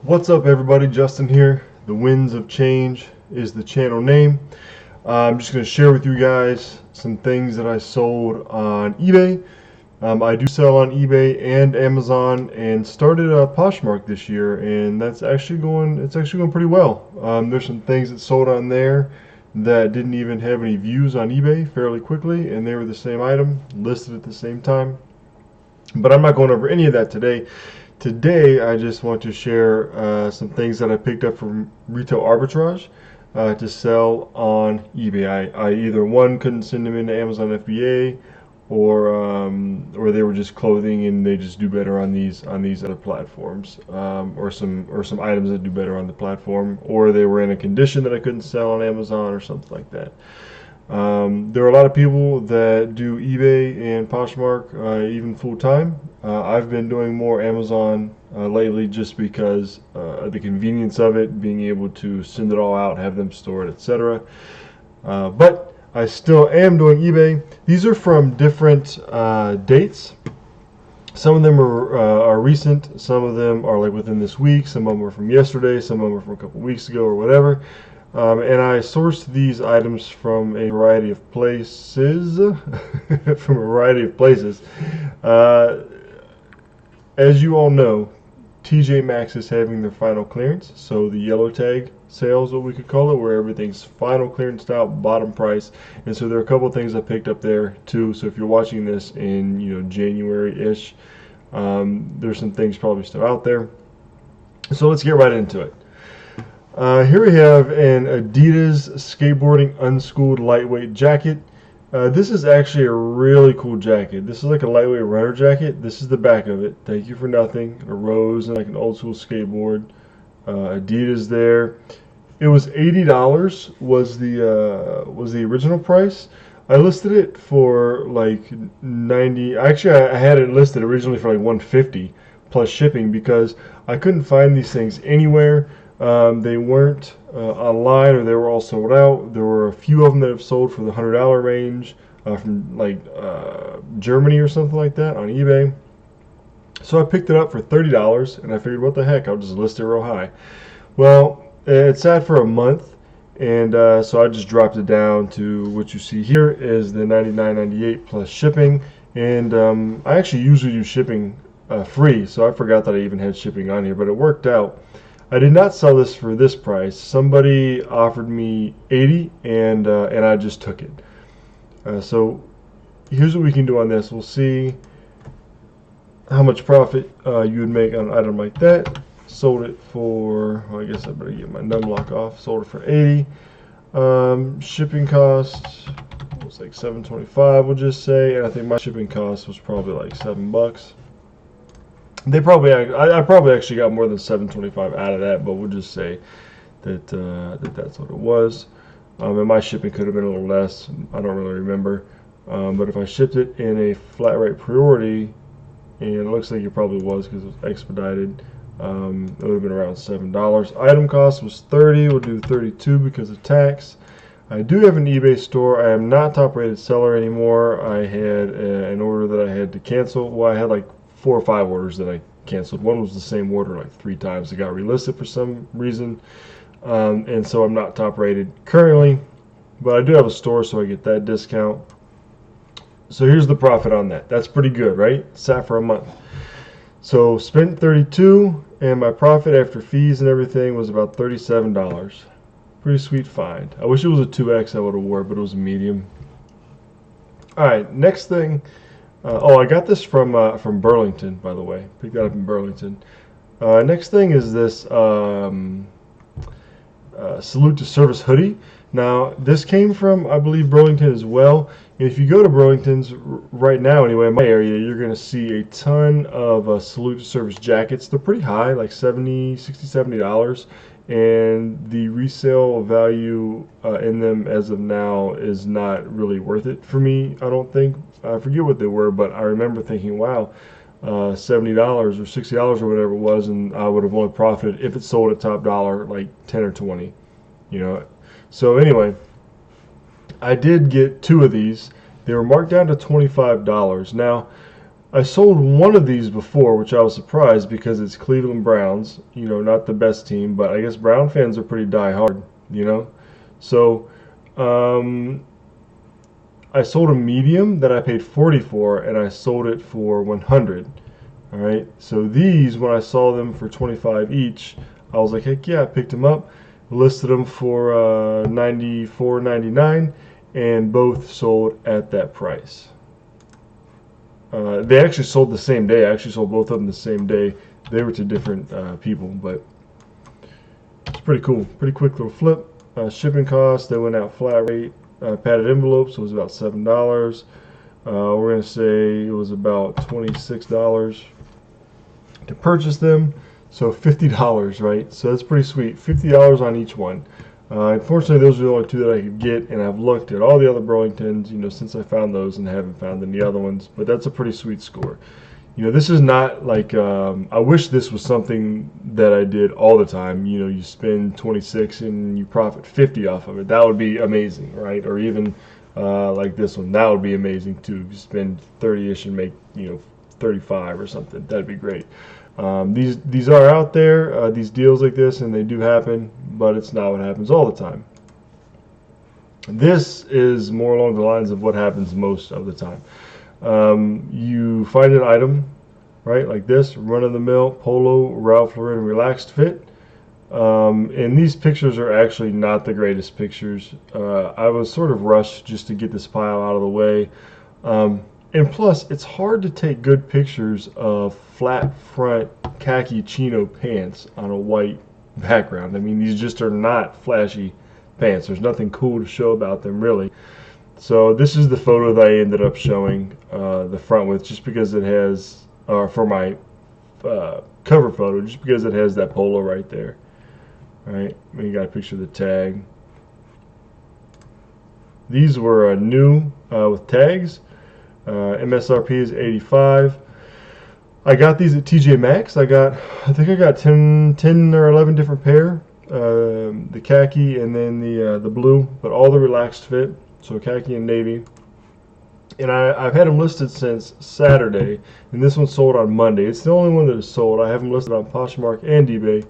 What's up, everybody? Justin here. The Winds of Change is the channel name. I'm just going to share with you guys some things that I sold on eBay. I do sell on eBay and Amazon, and started Poshmark this year, and it's actually going pretty well. There's some things that sold on there that didn't even have any views on eBay fairly quickly, and they were the same item listed at the same time. But I'm not going over any of that today. Today, I just want to share some things that I picked up from Retail Arbitrage to sell on eBay. I either couldn't send them into Amazon FBA, or they were just clothing and they just do better on these other platforms, or some items that do better on the platform, or they were in a condition that I couldn't sell on Amazon or something like that. There are a lot of people that do eBay and Poshmark even full time. I've been doing more Amazon lately just because of the convenience of it, being able to send it all out, have them store it, etc. But I still am doing eBay. These are from different dates. Some of them are recent. Some of them are like within this week. Some of them are from yesterday. Some of them are from a couple weeks ago or whatever. And I sourced these items from a variety of places. As you all know, TJ Maxx is having their final clearance. So the yellow tag sales, what we could call it, where everything's final clearance out, bottom price. And so there are a couple of things I picked up there too. So if you're watching this in January-ish, there's some things probably still out there. So let's get right into it. Here we have an Adidas Skateboarding Unschooled lightweight jacket. This is actually a really cool jacket. This is like a lightweight runner jacket. This is the back of it. Thank you for nothing. A rose and like an old school skateboard. Adidas there. It was $80 was the original price. I listed it for like $90. Actually, I had it listed originally for like $150 plus shipping because I couldn't find these things anywhere. They weren't online, or they were all sold out. There were a few of them that have sold for the $100 range from like Germany or something like that on eBay. So I picked it up for $30, and I figured, what the heck, I'll just list it real high. Well, it sat for a month, and so I just dropped it down to what you see here is the $99.98 plus shipping. And I actually usually do shipping free, so I forgot that I even had shipping on here, but it worked out. I did not sell this for this price. Somebody offered me $80, and I just took it. So here's what we can do on this. We'll see how much profit you would make on an item like that. Sold it for, well, I guess I better get my num lock off. Sold it for $80. Shipping cost was like $7.25, we'll just say, and I think my shipping cost was probably like $7. I probably actually got more than $7.25 out of that, but we'll just say that that's what it was. And my shipping could have been a little less. I don't really remember. But if I shipped it in a flat rate priority, and it looks like it probably was because it was expedited, it would have been around $7. Item cost was $30. We'll do $32 because of tax. I do have an eBay store. I am not top rated seller anymore. I had an order that I had to cancel. Well, I had like 4 or 5 orders that I canceled. One was the same order like 3 times. It got relisted for some reason, and so I'm not top rated currently, but I do have a store, so I get that discount. So here's the profit on that. That's pretty good, right? Sat for a month. So spent $32, and my profit after fees and everything was about $37. Pretty sweet find. I wish it was a 2X I would have wore, but it was a medium. All right, next thing. I got this from Burlington, by the way. Picked that up in Burlington. Next thing is this Salute to Service hoodie. Now, this came from, I believe, Burlington as well. And if you go to Burlington's right now, anyway, in my area, you're going to see a ton of Salute to Service jackets. They're pretty high, like $60, $70. And the resale value in them as of now is not really worth it for me, I don't think. I forget what they were, but I remember thinking, wow, $70 or $60 or whatever it was, and I would have only profited if it sold at top dollar like 10 or 20, So anyway, I did get 2 of these. They were marked down to $25. Now, I sold one of these before, which I was surprised because it's Cleveland Browns, not the best team, but I guess Brown fans are pretty die-hard. So I sold a medium that I paid 40 for, and I sold it for 100. All right, so these, when I saw them for 25 each, I was like, heck yeah, I picked them up, listed them for $94.99, and both sold at that price. They actually sold the same day. I actually sold both of them the same day. They were to different people, but it's pretty cool. Pretty quick little flip. Shipping costs, they went out flat rate. Padded envelopes, so it was about $7. We're going to say it was about $26 to purchase them. So $50, right? So that's pretty sweet. $50 on each one. Unfortunately, those are the only two that I could get, and I've looked at all the other Burlingtons, since I found those, and haven't found any other ones. But that's a pretty sweet score. This is not like, I wish this was something that I did all the time. You spend 26 and you profit 50 off of it. That would be amazing, right? Or even like this one, that would be amazing too. If you spend 30-ish and make 35 or something, that'd be great. These are out there, these deals like this, and they do happen, but it's not what happens all the time. This is more along the lines of what happens most of the time. You find an item, right, like this, run-of-the-mill Polo Ralph Lauren relaxed fit, and these pictures are actually not the greatest pictures. I was sort of rushed just to get this pile out of the way, and plus it's hard to take good pictures of flat front khaki chino pants on a white background. I mean, these just are not flashy pants. There's nothing cool to show about them, really. So this is the photo that I ended up showing the front with, just because it has, for my cover photo, just because it has that polo right there. All right, and you got a picture of the tag. These were new with tags. MSRP is $85. I got these at TJ Maxx. I think I got 10 or 11 different pair. The khaki and then the blue, but all the relaxed fit. So khaki and navy. And I've had them listed since Saturday, and this one sold on Monday. It's the only one that is sold. I have them listed on Poshmark and eBay,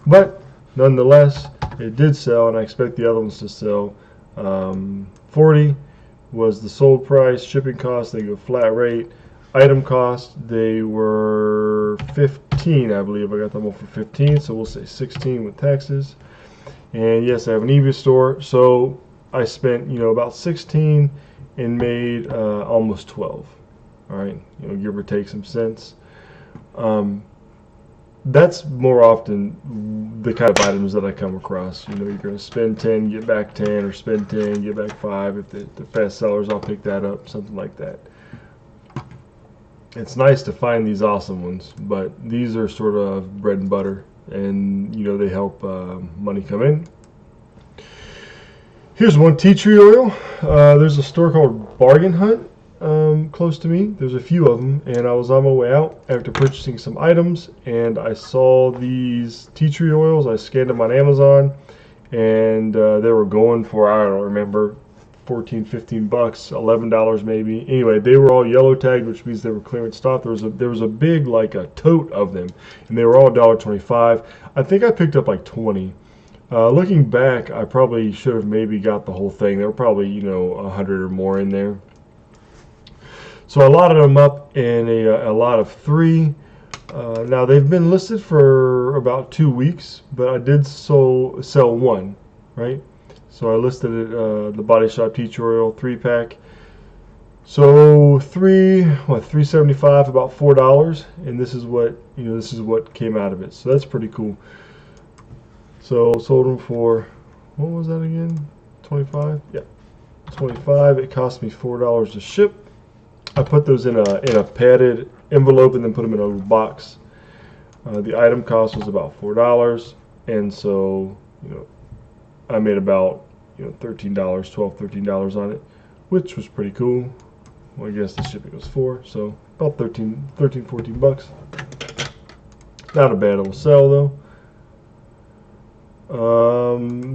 but nonetheless, it did sell, and I expect the other ones to sell. 40 was the sold price. Shipping costs, they go flat rate. Item cost, they were 15, I believe. I got them all for 15, so we'll say 16 with taxes. And yes, I have an eBay store, so I spent about 16 and made almost 12. All right, give or take some cents. That's more often the kind of items that I come across. You're going to spend 10, get back 10, or spend 10, get back 5. If the fast sellers, I'll pick that up, something like that. It's nice to find these awesome ones, but these are sort of bread and butter, and they help money come in. Here's one, tea tree oil. There's a store called Bargain Hunt close to me. There's a few of them, and I was on my way out after purchasing some items, and I saw these tea tree oils. I scanned them on Amazon, and they were going for, I don't remember, 14, 15 bucks, $11 maybe. Anyway, they were all yellow tagged, which means they were clearance stock. There was a big, like a tote of them, and they were all $1.25. I think I picked up like 20. Looking back, I probably should have maybe got the whole thing. There were probably 100 or more in there. So I lotted them up in a lot of 3. Now they've been listed for about 2 weeks, but I did sell one, right? So I listed it, the Body Shop Tea Tree Oil 3-pack. So $3.75, about $4, and this is what came out of it. So that's pretty cool. So sold them for, what was that again? 25? Yeah, 25. It cost me $4 to ship. I put those in a padded envelope and then put them in a little box. The item cost was about $4, and so I made about $13, $13 on it, which was pretty cool. Well, I guess the shipping was $4, so about 14 bucks. Not a bad little sell though.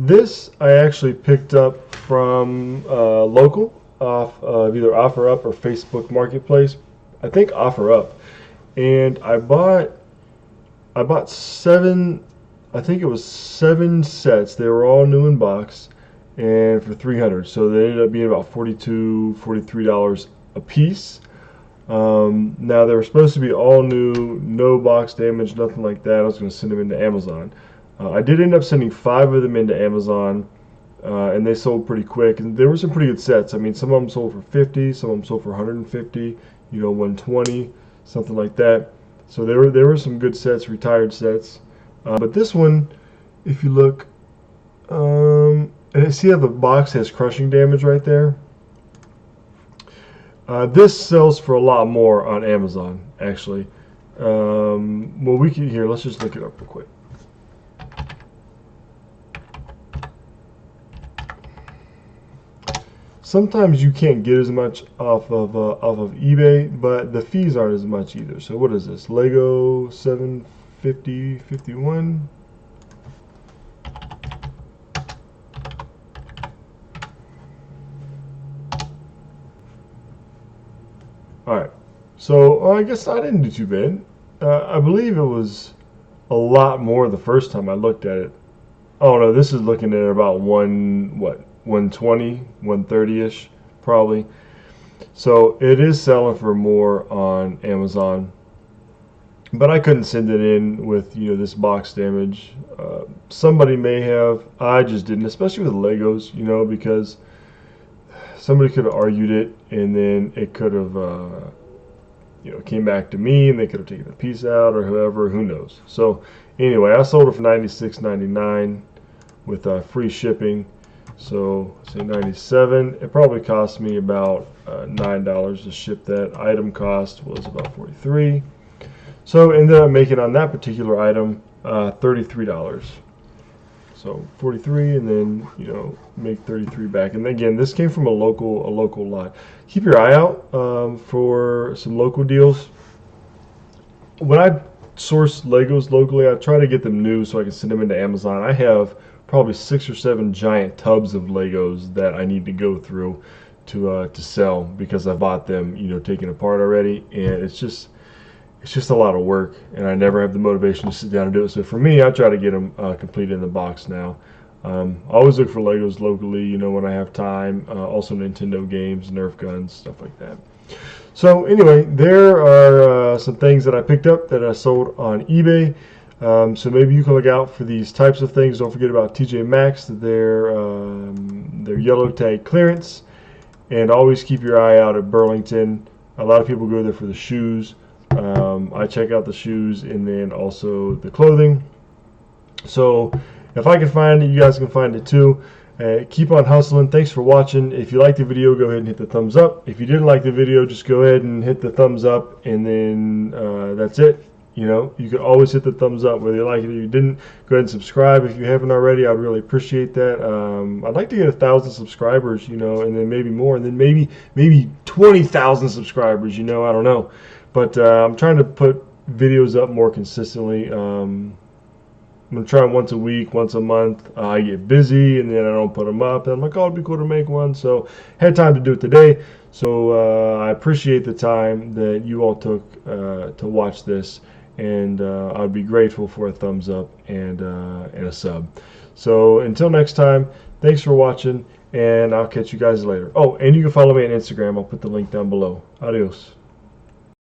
This I actually picked up from local off of either OfferUp or Facebook Marketplace. I think OfferUp, and I bought 7. I think it was 7 sets. They were all new in box, and for $300. So they ended up being about $42, $43 a piece. Now they were supposed to be all new, no box damage, nothing like that. I was going to send them into Amazon. I did end up sending 5 of them into Amazon, and they sold pretty quick. And there were some pretty good sets. I mean, some of them sold for 50, some of them sold for 150, 120, something like that. So there were some good sets, retired sets. But this one, if you look, and see how the box has crushing damage right there? This sells for a lot more on Amazon, actually. Well, we can, here, let's just look it up real quick. Sometimes you can't get as much off of eBay, but the fees aren't as much either. So what is this? Lego 750.51. Alright, so I guess I didn't do too bad. I believe it was a lot more the first time I looked at it. Oh no, this is looking at about 120, 130-ish probably. So it is selling for more on Amazon. But I couldn't send it in with this box damage. Somebody may have. I just didn't, especially with Legos, because somebody could have argued it, and then it could have, came back to me, and they could have taken a piece out, or whoever, who knows. So anyway, I sold it for $96.99 with free shipping. So say $97. It probably cost me about $9 to ship that. Item cost was about $43. So ended up making on that particular item $33. So 43, and then make 33 back. And again, this came from a local lot. Keep your eye out for some local deals. When I source Legos locally, I try to get them new so I can send them into Amazon. I have probably 6 or 7 giant tubs of Legos that I need to go through to sell because I bought them taken apart already, and it's just a lot of work, and I never have the motivation to sit down and do it. So for me, I try to get them complete in the box now. I always look for Legos locally, when I have time. Also Nintendo games, Nerf guns, stuff like that. So anyway, there are some things that I picked up that I sold on eBay. So maybe you can look out for these types of things. Don't forget about TJ Maxx, their yellow tag clearance, and always keep your eye out at Burlington. A lot of people go there for the shoes. I check out the shoes and then also the clothing. So if I can find it, you guys can find it too. Keep on hustling. Thanks for watching. If you liked the video, go ahead and hit the thumbs up. If you didn't like the video, just go ahead and hit the thumbs up, and then that's it. You can always hit the thumbs up whether you like it or you didn't. Go ahead and subscribe if you haven't already. I'd really appreciate that. I'd like to get 1,000 subscribers, and then maybe more, and then maybe 20,000 subscribers. I don't know. But I'm trying to put videos up more consistently. I'm going to try once a week, once a month. I get busy, and then I don't put them up. And I'm like, oh, it'd be cool to make one. So had time to do it today. So I appreciate the time that you all took to watch this. And I'd be grateful for a thumbs up and a sub. So until next time, thanks for watching, and I'll catch you guys later. Oh, and you can follow me on Instagram. I'll put the link down below. Adios.